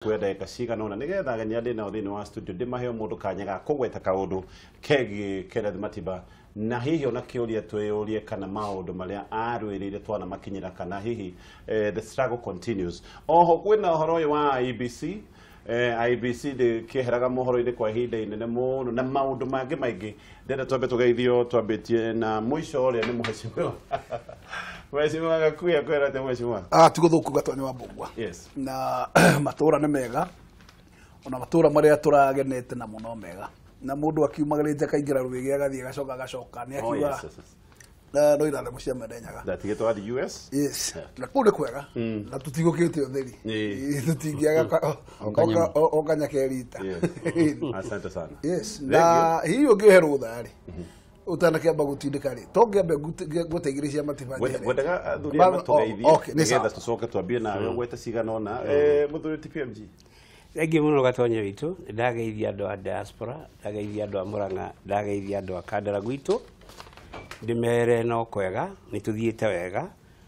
kwenda ikaciga nona nigetha agenya ndi na thini wa studio ndimaheo mundu kanya ga kugweta kaundu kegi Kenneth Matiba na hihi ona kiuria tweyurie kana maundu maria arwirire twana makinyira kana hihi the struggle continues. Oho kwina horo wa IBC IBC de kiheraga mohoro inde kwa hinde inene muno na maundu mangi maingi ndenda twambe tugeithio twambitie na mwisho uria ni muheshimiwa Mheshimiwa Gakuya kwera te mheshimiwa. Tiguthuku gatwani wa Mbugua. Yes. Na matura ni mega. Ona matura maria turagenete na muno mega. Na mundu akiumagarite kaingira ruigi agathie gacoka ni akiuga. Na no ira mucia medenyaga. Ndatigitwo wa US? Yes. Na kule kwega. Na tutigukite utheri. Tutingiaga okanya kerita. Asante sana. Yes. Na hiyo ngehero uthari. Utanakiamba gutindika ri tongiambe guteigiricia Matiba wendaga thuria matugeithie nigetha tucoke twambie nawe gwete cigana ona muthuri TPMG Egi muno gatonye witu ndageithia andu a diaspora ndageithia andu a Muranga ndageithia andu a Kandara gwitu ndimere no kwega nituthiite wega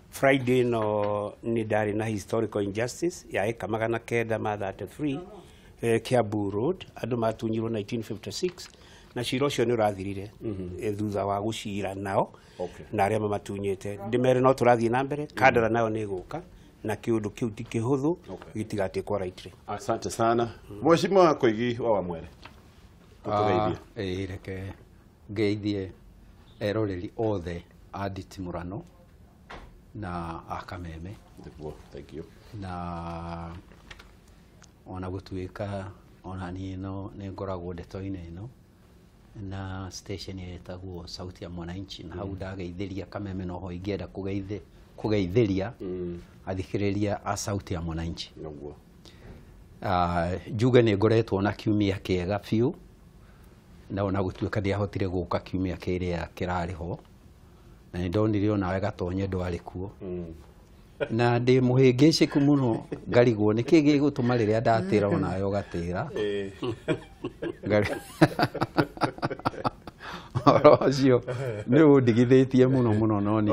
Friday no ni ndari na historical injustice ya eka magana kenda ma 33 Kiambu Road andu matunyirwo 1956 na cira ucio ni urathirire thutha wa gucira nao na aria matunyite ndimere no turathie na mbere Kandara nao ni guka na kiundu kiu ti kihuthu gitigati kwa rightly. Asante sana mheshimiwa Koigi wa Wamwere utugeithie reke geithie eroreri othe a Nditimurano na akameme. Thank you. Na ona gutuika ona ni no ni ngoragwo ndeto-ini ino na station yetagwo Sauti ya Mwananchi na hau ndageithĩria kameme noho ingĩenda kugeithĩria athikĩrĩria a Sauti ya Mwananchi. Noguo. Njuge nĩ ngoretwo na kiumia kĩega biũ na ona gũtuĩka ndiahotire gũka kiumia kĩrĩa kĩrarĩ ho na nĩ ndonire ona wega tonye ndwarĩ kuo na ndi muhĩngĩcĩku mũno ngarigwo nĩkĩ gĩgũtũma rĩrĩa ndatĩra ona yo gatĩra Orocio nĩ ũndigithĩtie mũno no nĩ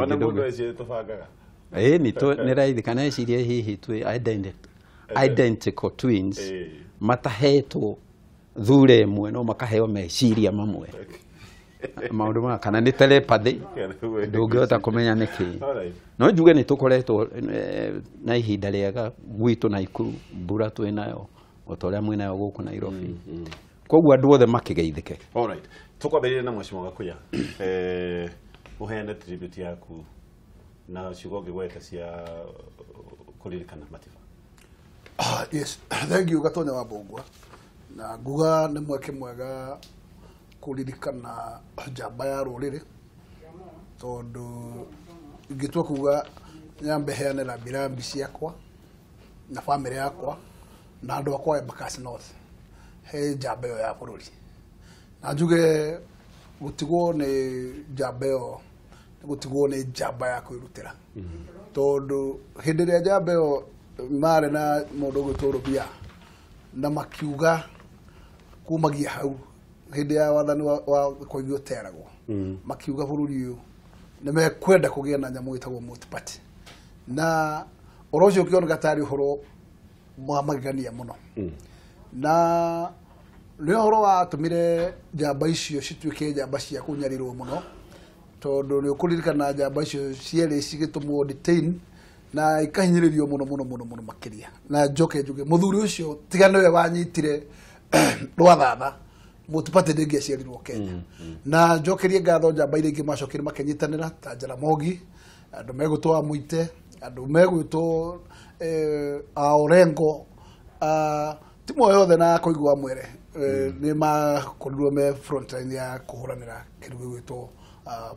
nĩ raithi kana eciria hihi twĩ identical twins matahetwo thure ĩmwe no makaheo meciria mamwe maundu ma kana ni telepathy ndungihota kumenya niki no njuge ni tukoretwo na ihinda riega gwitu na Ikuru mbura twinayo otoria mwinayo guku Nairobi koguo andu othe makigeithike. All right, tukwambĩrĩria na mheshimiwa Gakuya uheane tribute yaku na ciugo ngĩgweta cia kũririkana Matiba. Yes, thank you Gatonya wa Mbugua na nguga nĩ mweke mwega kuririkana njamba ya rũrĩrĩ tondu ingĩtua kuga nyambe heane rambirambi ciakwa na family yakwa na andu akwa Embakasi North he njamba ĩyo ya bũrũri na njuge gutigwo nĩ njamba ĩyo gutigwo nĩ njamba ya kwĩrutĩra tondu hĩndĩ ĩrĩa njamba ĩyo marĩ na mũndũ gwĩtwo Rũbia na makiuga kumagia hau hĩndĩ ya wathani wa Koigi ũteragwo makiuga bũrũri ũyũ nĩ mekwenda kũgĩa na nyamũ ĩtagwo multi-party na ũrocio ũkĩoneka tarĩ ũhoro wa magegania mũno na nĩ ũhoro watũmire njamba icio cituĩke njamba cia kũnyarirwo mũno tondũ nĩ ũkũririkana njamba icio cierĩ cigĩtũmwo detain na ikahinyĩrĩrio mũno makĩria na njoke njuge mũthuri ũcio tiga nĩwe wanyitire rwathatha multi-party ndĩngĩaciarirwo Kenya na njokerie ngatho njamba iria ingĩ macokire makenyitanĩra ta Jaramogi andũ megũtwo Muite andũ megũtwo Orengo timo yothe na Koigi wa Mwere nĩ makorirwo me front line ya kũhũranĩra kĩndũ gĩgwĩtwo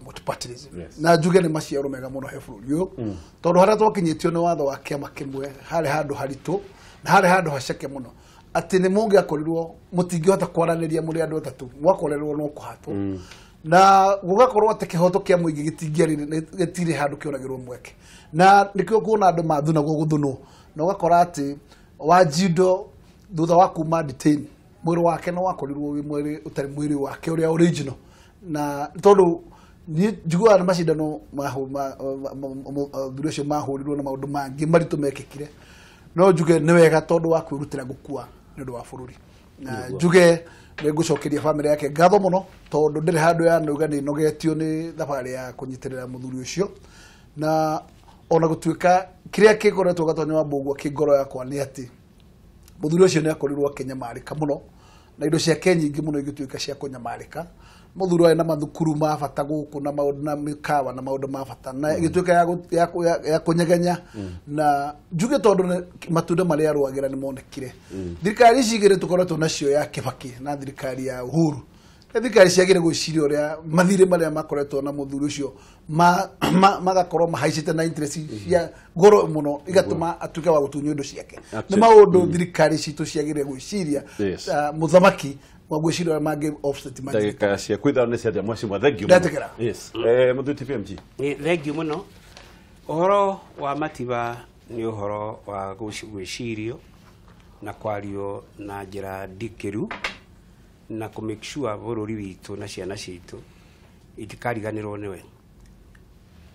multi-partyism na njuge nĩ maciaro mega mũno he bũrũri ũyũ tondũ harĩa twakinyĩtio nĩ watho wa kĩama kĩmwe harĩ handũ haritũ na harĩ handũ haceke mũno ati nĩ mũngĩakorirwo mũtingĩhota kwaranĩria mũrĩ andũ atatũ mwakorerwo no kũhatwo na gũgakorwo atĩ kĩhoto kĩa mũingĩ gĩtirĩ handũ kĩonagĩrwo mweke na nĩkĩo kuona andũ mathunagwo gũthunwo na ũgakora atĩ Wanjindo thutha wa kuma detain mwĩrĩ wake no wakorirwo wĩ mwĩrĩ ũtarĩ mwĩrĩ wake ũrĩa original na tondũ njiguaga nĩ macindano thuri ũcio mahũrirwo na maũndũ mangĩ maritũ mekĩkire no njuge nĩ wega tondu wa kwĩrutĩra gũkua nĩ ũndũ wa bũrũri na njuge nĩ ngũcokeria family yake ngatho mũno tondu ndĩrĩ handũ ya nauga nĩ nogetio nĩ thabarĩ ya kũnyitĩrĩra mũthuri ũcio na ona gũtuĩka kĩrĩa kĩkoretwo Gatonye wa Mbũgua kĩngoro yakwa nĩ atĩ mũthuri ũcio nĩ akorirwo akĩnyamarĩka mũno na indo ciake nyingĩ mũno igĩtuĩka cia kũnyamarĩka mũthuri ũyũ na mathukuru ma bata gũkũ na maũndũ na mĩkawa na maũndũ ma bata na igĩtuĩka ya kũnyegenya na njuge tondu matunda marĩa arũagĩra nĩ monekire thirikari ici igĩrĩ tũkoretwo nacio ya Kibaki na thirikari ya Uhuru thirikari ciagĩrĩire gwĩciria ũrĩa mathirĩ marĩa makoretwo na mũthuri ũcio magakorwo mahaicĩte na interest cia goro mũno igatũma atuĩke wa gũtunywo indo ciake nĩ maũndũ thirikari citũ ciagĩrĩire gwĩciria mũthamaki wa gwĩciria mangĩ offset ndagĩka cia kwĩthara nĩ cia mwacimwa thank you yes mũthuti PMG thank you mũno ũhoro wa Matiba nĩ ũhoro wa gwĩcirio na kwario na njĩra ndikĩru na ku make sure bũrũri witũ na ciana citũ itikariganĩrwo nĩwe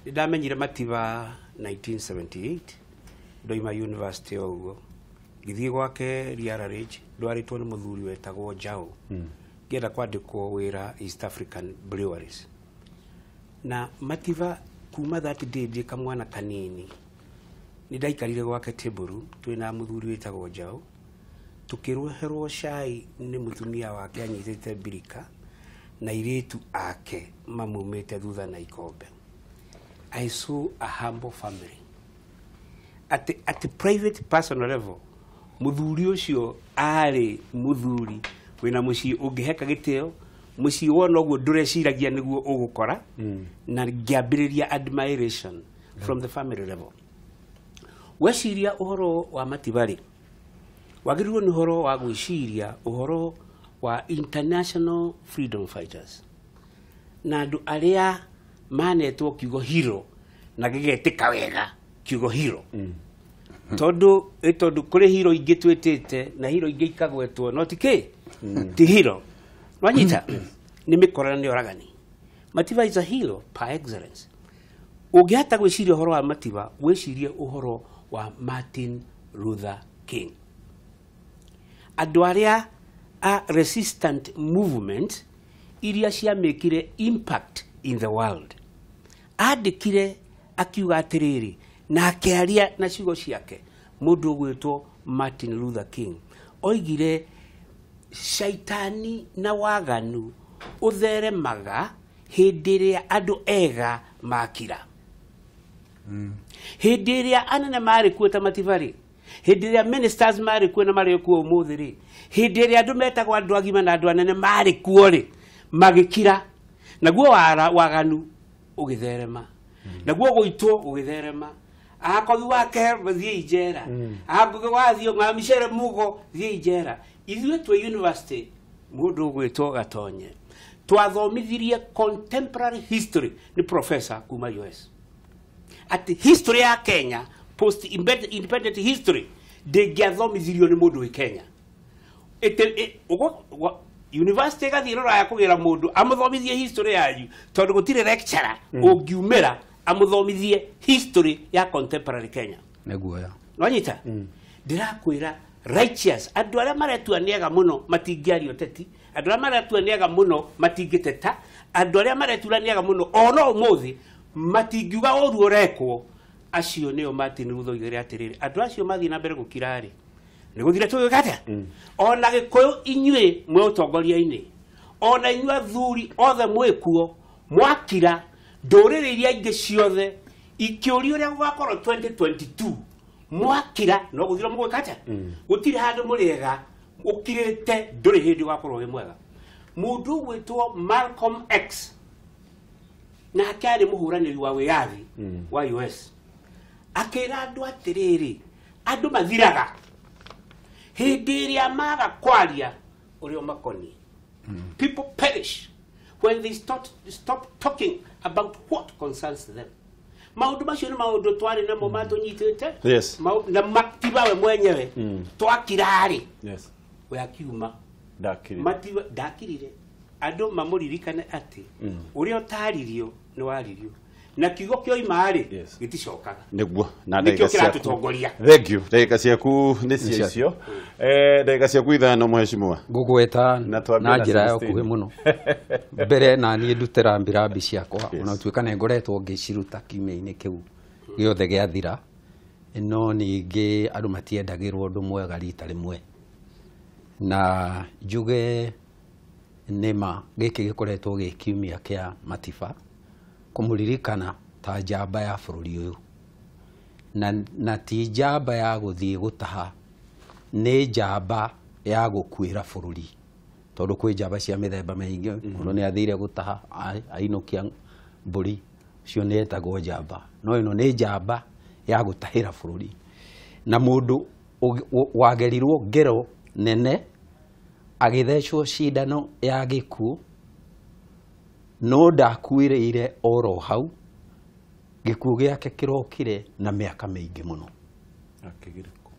ndamenyire Matiba 1978 ndoima university oguo ngithiĩ gwake Riararage ndwarĩtwo nĩ mũthuri wetagwo Njau ngĩenda kwandĩkwo wĩra East African Breweries na Matiba kuma that day ndĩ kamwana kanini nĩ ndaikarire gwake Tiburu twĩna mũthuri wetagwo Njau tukĩrũherwo cai nĩ mũtumia wake anyitĩte birika na irĩtu ake mamumĩte thutha na ikombe. I saw a humble family at the private personal level. Mũthuri ũcio arĩ mũthuri wĩna mũciĩ ũngĩheka gĩtĩo mũciĩ wona ũguo ndũreciragia nĩguo ũgũkora na ngĩambĩrĩria admiration from the family level. Weciria ũhoro wa Matiba-rĩ wagĩrĩirwo nĩ ũhoro wa gwĩciria ũhoro wa international freedom fighters na andũ arĩa manetwo kiugo hero na gĩgetĩka wega kiugo hero tondu kũrĩ hero ingĩ twĩtĩte na hero ingĩ ikagwetwo no ti hero wanyita nĩ mĩkorana nĩ oragani. Matiba is a hero par excellence. Ũngĩhata gwĩciria ũhoro wa Matiba gwĩcirie ũhoro wa Martin Luther King. Andũ arĩa a resistant movement iria ciamĩkire impact in the world. Andĩkire akiuga atĩrĩrĩ na akĩaria na ciugo ciake mũndũ ũgwĩtwo Martin Luther King oigire shaitani na waganu ũtheremaga hĩndĩ ĩrĩa andũ ega makira. Hĩndĩ ĩrĩa anene marĩ kuo ta Matiba-rĩ hĩndĩ ĩrĩa ministers marĩ kuo na marĩ kuo ũmũthĩ-rĩ hĩndĩ ĩrĩa andũ metagwo andũ agima na andũ anene marĩ kuo-rĩ magĩkira naguo waganu ũgĩtherema naguo gũitwo ũgĩtherema akothi wake thiĩ ijera akothi wathio ngamicere mugo thiĩ ijera ithuĩ twĩ university mũndũ ũgwĩtwo Gatonye twathomithirie contemporary history ni professor kuma US at history ya Kenya post independent history ndĩngĩathomithirio nĩ mũndũ wĩ Kenya university gathii rora ya kugira mundu amuthomithie history yanyu tondu gutire lecturer ungiumira amuthomithie history ya contemporary Kenya neguoya wanyita ndirakwira righteous andu aria maretua niega muno matingiario teti andu aria maretua niega muno matingiteta andu aria maretua niega muno ono umuthi matingiuga oru urekwo acio nio Martin Luther oigire atiriri andu acio mathi na mbere gukirari nĩgũthire tũgĩkata ona gĩkũyũ inyuĩ mwĩ ũtongoria-inĩ ona inyuĩ athuri othe mwĩkuo mwakira ndũrĩrĩ iria ingĩ ciothe ikĩũria ũrĩa gũgakorwo 2022 mwakira no gũthire mũgĩkata gũtirĩ handũ mũrĩega ũkirĩte ndũrĩ hĩndĩ ũgakorwo wĩ mwega. Mũndũ ũgwĩtwo Malcolm X nake arĩ mũhũranĩri wa wĩyathi wa US akĩra andũ atĩrĩrĩ andũ mathiraga hĩndĩ ĩrĩa maga kwaria ũrĩa makoni. People perish when they stop talking about what concerns them. Maũndũ macio nĩ maũndũ twarĩ namo matũnyitĩte na Matiba we mwenyewe twakirarĩ we akiuma Matiba ndakirire andũ mamũririkane atĩ ũrĩa ũtaririo nĩ waririo na kiugo kio imari giticokaga niguo na ndagika ciaku thank you ndagika ciaku ni ciacio ndagika ciaku ithano mheshimiwa ngugweta na njira ya kuhe muno mbere na ni ndutera mbirambi ciakwa ona tuika ne ngoretwo ngiciruta kiumia-ini kiu giothe giathira no ningi andu matiendagirwo undu mwega rita rimwe na njuge nema giki gikoretwo gi kiumia kia matiba kumuririkana ta njamba ya bururi uyu na ti njamba ya guthie gutaha ni njamba ya gukwira bururi tondu kwi njamba cia mithemba maingi uno ni athire gutaha ainukia mburi cio ni etagwo njamba no ino ni njamba ya gutahira bururi na mundu wagerirwo ngero nene agithecwo cindano ya gikuo no ndakuireire oro hau gikuo giake kirokire na miaka mingi muno akigireko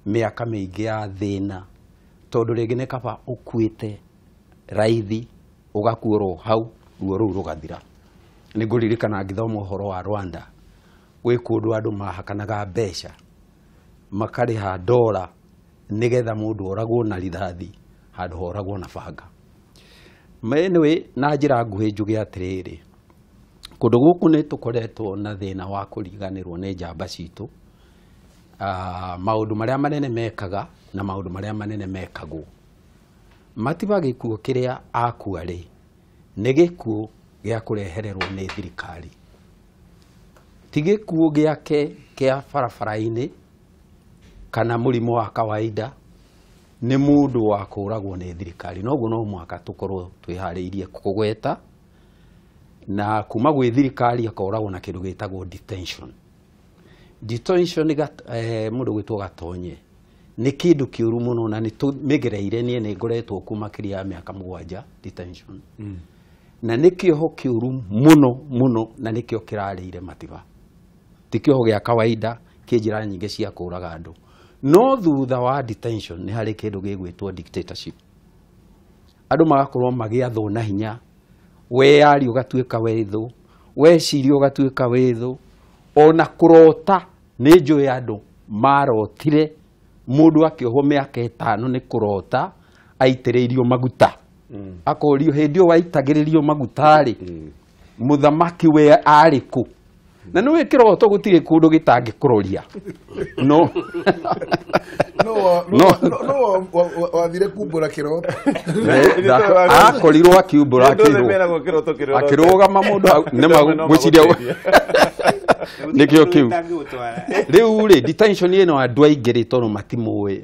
miaka mingi ya thina tondu ringi ne kaba ukuite raithi ugakuoro hau ruo ru rugathira ni nguririkana ngithoma uhoro wa Rwanda gwi kundu andu mahakanaga mbeca makariha dola nigetha mundu oragwo na rithathi handu horagwo na banga anyway na njira nguhi njuge atiriri kundu guku ni tukoretwo na thina wa kuriganirwo ni njamba citu maundu maria manene mekaga na maundu maria manene mekagwo matiba gikuo kiria akua ri ni gikuo gia kurehererwo ni thirikari ti gikuo giake kia barabara-ini kana murimo wa kawaida ni mundu wa kuragwo ni thirikari noguo no mwaka tukorwo twihariirie kugweta na kuma gwi thirikari akoragwo na kindu gitagwo detention mundu gwitwo gatonye ni kindu kiuru muno na ni tumigereire ni ngoretwo kuma kiria miaka 7 detention na nikio ho kiuru muno na nikio kirarire matiba tikio gia kawaida kinjira nyingi cia kuraga andu no thutha wa detention ni hari kindu gigwitwo dictatorship andu magakorwo magiathwo na hinya we ari ugatuika withu we ciri ugatuika withu ona kurota ni njui andu marotire mundu akioho miaka 5 ni kurota aitiririo maguta akorio hindio waitagiririo magutari muthamaki we ariku na no kiroto gutire kundu gitangikurũria no wathire kumbura kiroto akorirwo akiumbura akirugama mundu ne magwiciria nikio kiu riu ri detention ino andu aingiri tono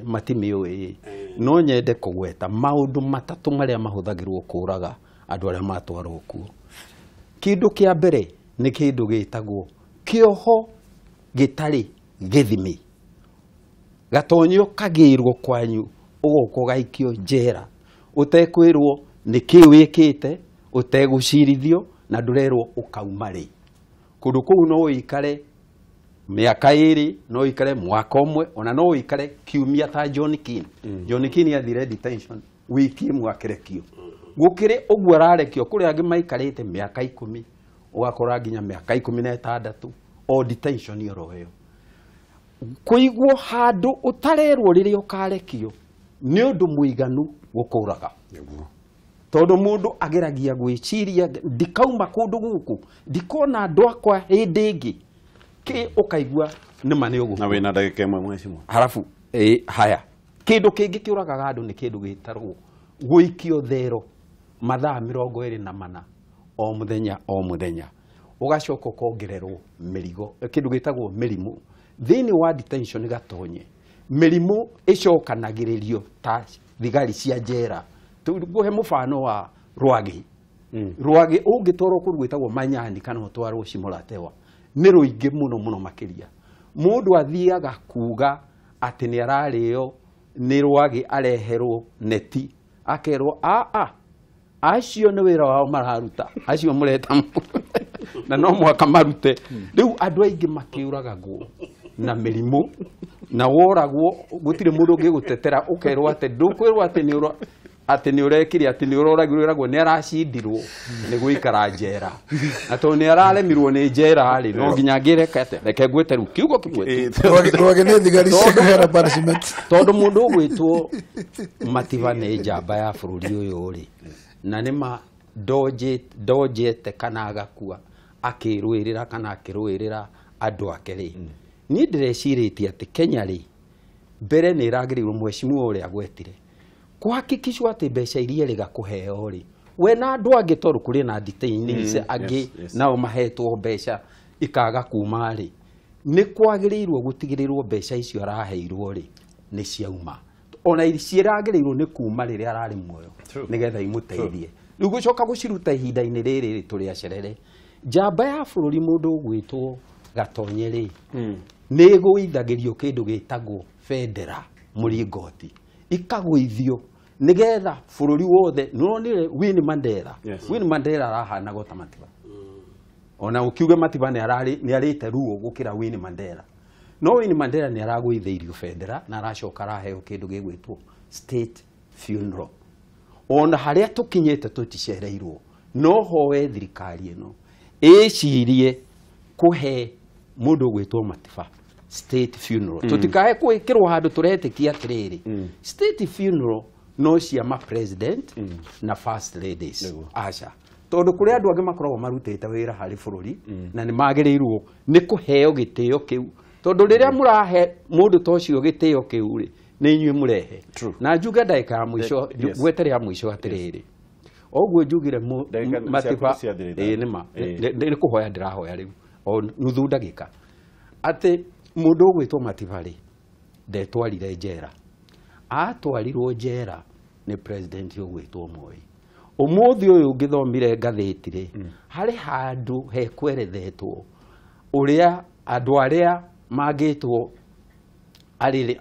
matimiui no nyende kugweta maundu matatu maria mahuthagirwo kuraga andu aria matwarwo kuo kindu kia mbere ni kindu gitagwo kioho gitari githimi gatonyo kagirwo kwanyu ugoko gaikio njera utekwirwo niki wikite utegucirithio na ndurerwo ukaumari kundu kuu no ikare miaka 2 no ikare mwaka umwe ona no ikare kiumia ta John King athire detention wiki mwakirekio gukire uguo ararekio kuri angi maikarite miaka 10 ugakora nginya miaka 16 o detention yoroyo kuigwo handu utarerwo riria ukarekio ni undu muiganu gukuraga tondu mundu ageragia gwiciria ndikauma kundu guku ndikona andu akwa hindi ingi ki ukaigwa nima ni ugu na wina ndagika imwe mheshimiwa halafu haya kindu kingi kiuragaga andu ni kindu gitarwo guikio thero mathaa 24 o muthenya ugacoka kongererwo mirigo kindu gitagwo mirimu thini wa detention gatonye mirimu icokanagiririo ta thigari cia njera tuguhe mufano wa rwagi rwagi ungitwarwo kundu gwitagwo manyani kana utwarwo cimuratewa ni ruingi muno makiria mundu athiaga kuga ati ni arario ni rwagi areherwo neti akerwo acio ni wira wao mararuta acio mureta na no mwaka marute riu andu aingi makiuragagwo na mirimu na woragwo gutire mundu ungi gutetera ukerwo ati ndukwirwo ati ni ati ni urekire ati ni uroragirwo ni aracindirwo ni guikara njera na to ni araremirwo ni njera ri no nginya ngireka reke ngwete ru kiugo kimwe rwage ne thigari cia punishment tondu mundu ugwitwo Matiba ni njamba ya bururi uyu ri na nima dojete kana agakua akirwirira kana akirwirira andu ake ri ni ndireciretie ati Kenya ri mbere ni iragiriirwo mheshimiwa uria agwetire kuhakikishwa ati mbeca iria riga kuheo ri we na andu angi toru kuri na detainees angi nao mahetwo mbeca ikaga kuma ri ni kwagirirwo gutigirirwo mbeca icio araheirwo ri ni ciauma ona iragiriirwo ni kuma riria arari muoyo nigetha imuteithie riu gucoka guciruta ihinda-ini riri ri turi acerere njamba ya bururi mundu ugwitwo Gatonye ri ni guithagirio kindu gitagwo federa muringoti ikagwithio nigetha bururi wothe nonire Winnie Mandela arahana gota Matiba ona ukiuge Matiba ni arite ruo gukira Winnie Mandela no Winnie Mandela ni aragwitheirio federa na aracoka araheo kindu gigwitwo state funeral ona haria tukinyete tuticereirwo no howe thirikari ino icirie kuhe mundu gwitwo Matiba state funeral tutikae kwikirwo handu turetikia atiriri state funeral no cia ma president na first ladies aca tondu kuri andu angi makoragwo marutite wira hari bururi na ni magirirwo ni kuheo gitio kiu tondu riria murahe mundu tocio gitio kiu ri ni inyue murehe na njuga ndaika ya mwisho gwetere ya mwisho atiriri ogwo njugire Matiba ni kuhoya ndirahoya riu o nuthu ndagika ati mundu ugwitwo Matiba ri ndetwarire njera atwarirwo njera ni president ugwitwo Moi umuthi uyu ngithomire ngathiti ri hari handu he kwerethetwo uria andu aria magitwo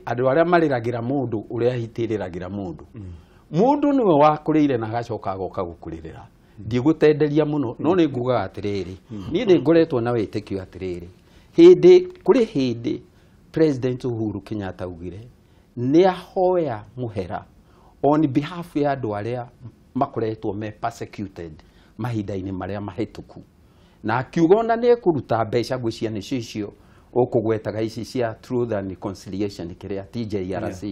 andu aria mariragira mundu uria hitiriragira mundu mundu niwe wakurire na agacoka agoka gukuririra ndigutenderia muno no ni nguga atiriri ni ndi ngoretwo na witikio atiriri kuri hindi President Uhuru Kenyatta ugire ni ahoya muhera on behalf ya andu aria makoretwo me persecuted mahinda-ini maria mahituku na akiuga ona ni kuruta mbeca gwiciana nicio ukugwetaga ici cia Truth and Reconciliation kiria TJRC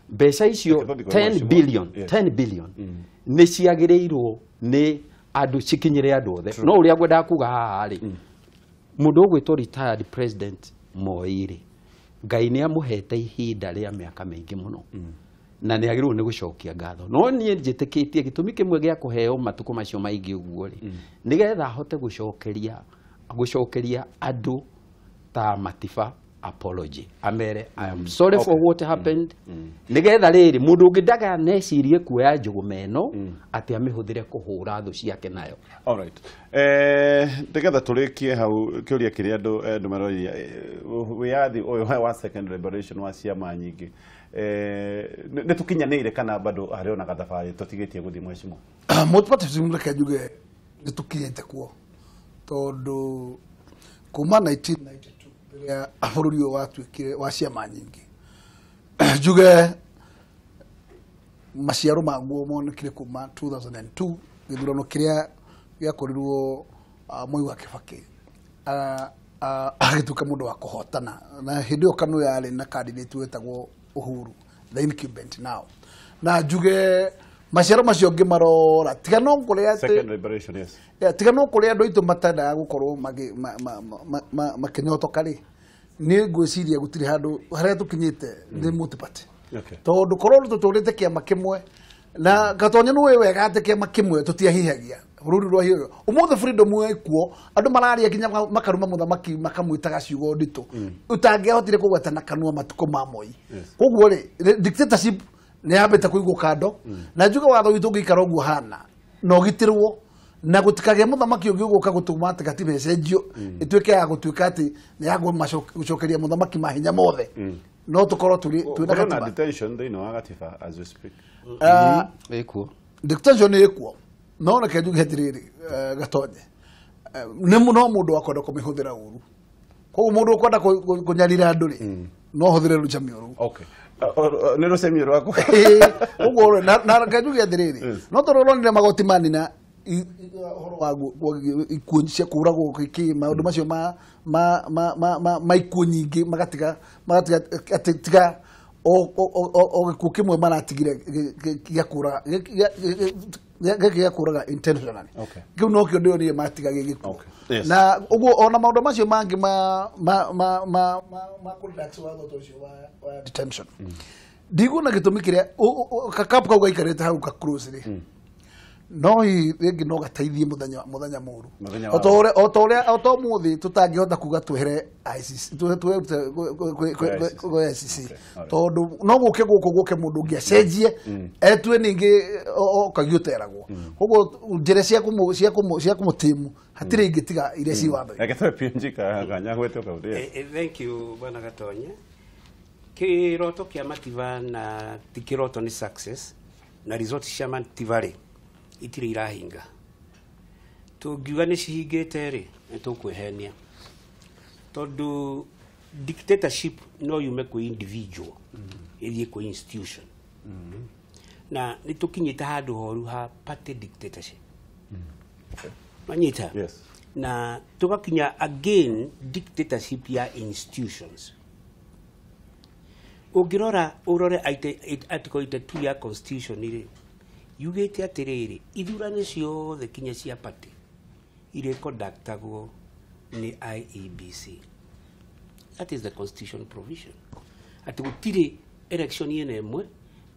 mbeca icio 10 billion ni ciagirirwo ni andu cikinyire andu othe no uria ngwenda kuga haha ri mundu ugwitwo retired president Moi ri Ngai ni amuhete ihinda ria miaka mingi muno na ni agirwo ni gucokia ngatho no nie njitikitie gitumi kimwe gia kuheo matuko macio maingi uguo ri nigetha hote gucokeria andu ta Matiba apology amere I am sorry for what happened nigetha riri mundu ngidaga necirie kuoya njugumeno ati amihuthire kuhura thu ciake nayo. All right, nigetha turikie hau kiuria kiria andu maroria wiathi uyu wa second liberation wa ciama nyingi ni tukinyanire kana bado ariona gathabari tutigitie guthii mweshimo mutipatifu reke njuge ni tukinyete kuo tondu kuma 1992 ya bururi watwikire wa ciama nyingi njuge maciaro maguo monekire kuma 2002 githurano kiria giakorirwo Moi wa Kibaki agituka mundu wa kuhotana na hindi o kanu yari na candidate wetagwo Uhuru the incumbent now na njuge maciaro macio ngimarora tiga no kuria ati second liberation yes tiga no kuria andu itu matenda gukorwo makinyoto kari ni ngwiciria gutiri handu haria tukinyite ni multiparty tondu korwo tuturite kiama kimwe na Gatonye nuwe wega ati kiama kimwe tutiahihagia bururi rwa hiyo umuthe freedom ikuo andu mararia kinya makaruma muthamaki makamwitaga ciugo ndito utangehotire kugwetana kanua matuko ma Moi koguo ri dictatorship ni yambite kuigwo kando na njuga watho witu ngikara uguo hana no gitirwo na gutikage muthamaki ungi uguka gutuma ati gatibe cenjio itweke ya gutwika ati ni yago macokeria muthamaki mahinya mothe no tukorwo turi na katiba detention they know gatiba as we speak ekuo detention ekuo no na kenju getiriri Gatonye ne muno mundu akwenda kumihuthira uru koguo mundu ukwenda kunyarira andu ri no huthire rucami uru okay nä rå cemio rwakwa uguo na ngajuge atiriri no turoronire magoti manina horo wa ikuo cia kuragwo ki maundu macio ma ikuo nyingi magatiga tiga o gikuo kimwe maratigire gia kuraga intentionally kiu no kio ndio ni matiga gikuo na uguo ona maundu macio mangi ma conduct wa thotho cio wa detention ndiguna gitumi kiria kakapu kau gaikarite hau ka close ri no ringi no gateithie muthenya muru oto muthi tutangihota kuga twehere ICC ICC tondu no guke mundu ungi acenjie etwe ningi okagiuteragwo koguo njire cia kumutimu hatire ingitiga iria ci watho agetoe PNG kanya gwete kaudi. Thank you bwana Gatonye. Kiroto kia Mativa na tikiroto ni success na result cia Mativa ri itire irahinga tungiuga ni cihingite ri nitukwihenia tondu dictatorship no yume kwa individual ithie kwa institution na nitukinyite handu horu ha party dictatorship manyita na tugakinya again dictatorship ya institutions ugirora urore article 82 ya constitution iri yugete atiriri ithurane ciothe kinya cia party ire conductagwo ni IEBC. That is the constitution provision. Ati gutire election yene emwe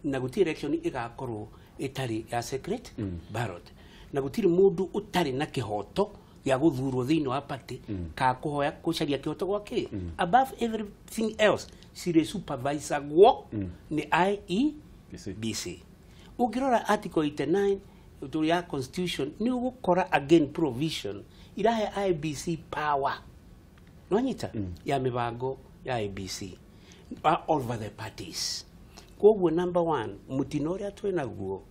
na gutire election igakorwo itari ya secret ballot na gutire mundu utari na kihoto ya guthurwo thiini wa party ka kuhoya kucaria kihoto gwake above everything else sire supervisor gwo ni IEBC. Ugirora article 89 to ya constitution ni ugukora again provision irahe IBC power nonyita ya mibango ya IBC all over the parties. Koguo number 1 mutinoria twenaguo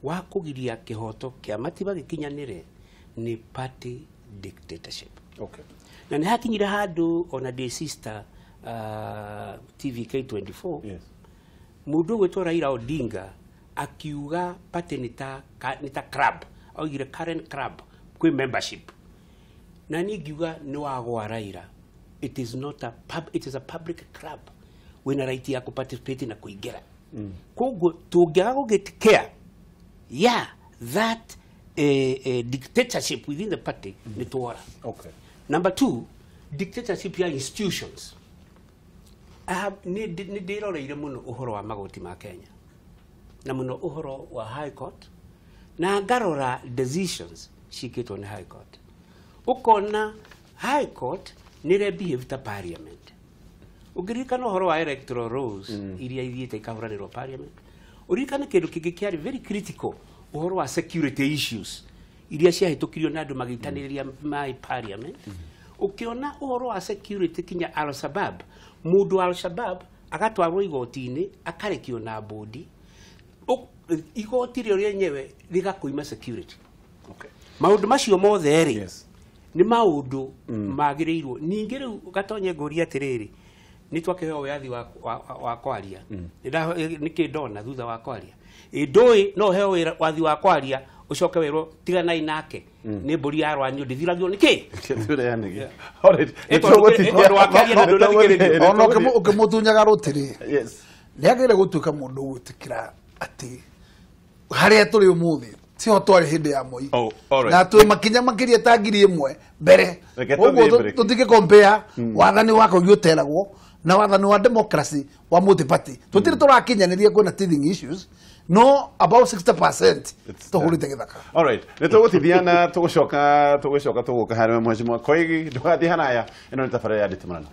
wa kugiria kihoto kia Mativa gikinyanire ni party dictatorship. Okay. Na ni hakinyira handu ona the sister TVK24 yes. Mundu gwetwa Raila Odinga akiuga party nita club au ile current club kwi membership na nigiuga ni wagwa Raila it is a public club wina right ya kuparticipate na kuingira koguo tungiaga get care that dictatorship within the party ni tuora. Okay. Number 2 dictatorship ya institutions ni ndiroreire muno uhoro wa magoti ma Kenya na muno uhoro wa high court na ngarora decisions cikitwo ni high court ukona high court ni behave ta parliament ugirikana uhoro wa electoral rules iria ithiite ikahuranirwo parliament urikana kindu kingi kiari very critical uhoro wa security issues iria ciahitukirio na andu magitaniriria my parliament ukiona uhoro wa security kinya al-Shabab mundu al-Shabab agatwarwo igoti-ini akarekio na bodi igoti rio ryenyewe ligakuima security. Okay. Maundu macio mothe ri ni maundu magirirwo ningi riu Gatonye nguria atiriri ni twakeheo wiathi wa kwaria nikindona thutha wa kwaria ndui no heo wathi wa kwaria ucoke werwo tigana inake ni mburi ya rwanyu ndithirathio niki ono ukimutunyaga rutiri niagire gutuika mundu gutikira ati haria turi umuthi tio twari hindi ya moi na twi makinya makiria ta ngiri imwe mbere uguo tutike compare wathani wako yuteragwo na wathani wa democracy wa multi party tutire turakinyaniria kwena teething issues no about 60% tuhurite githaka. All right, nitugutithiana tugucoka tuguka harwe mheshimiwa Koigi ndugathi hanaya ino ni tabarĩra ya Nditimurano.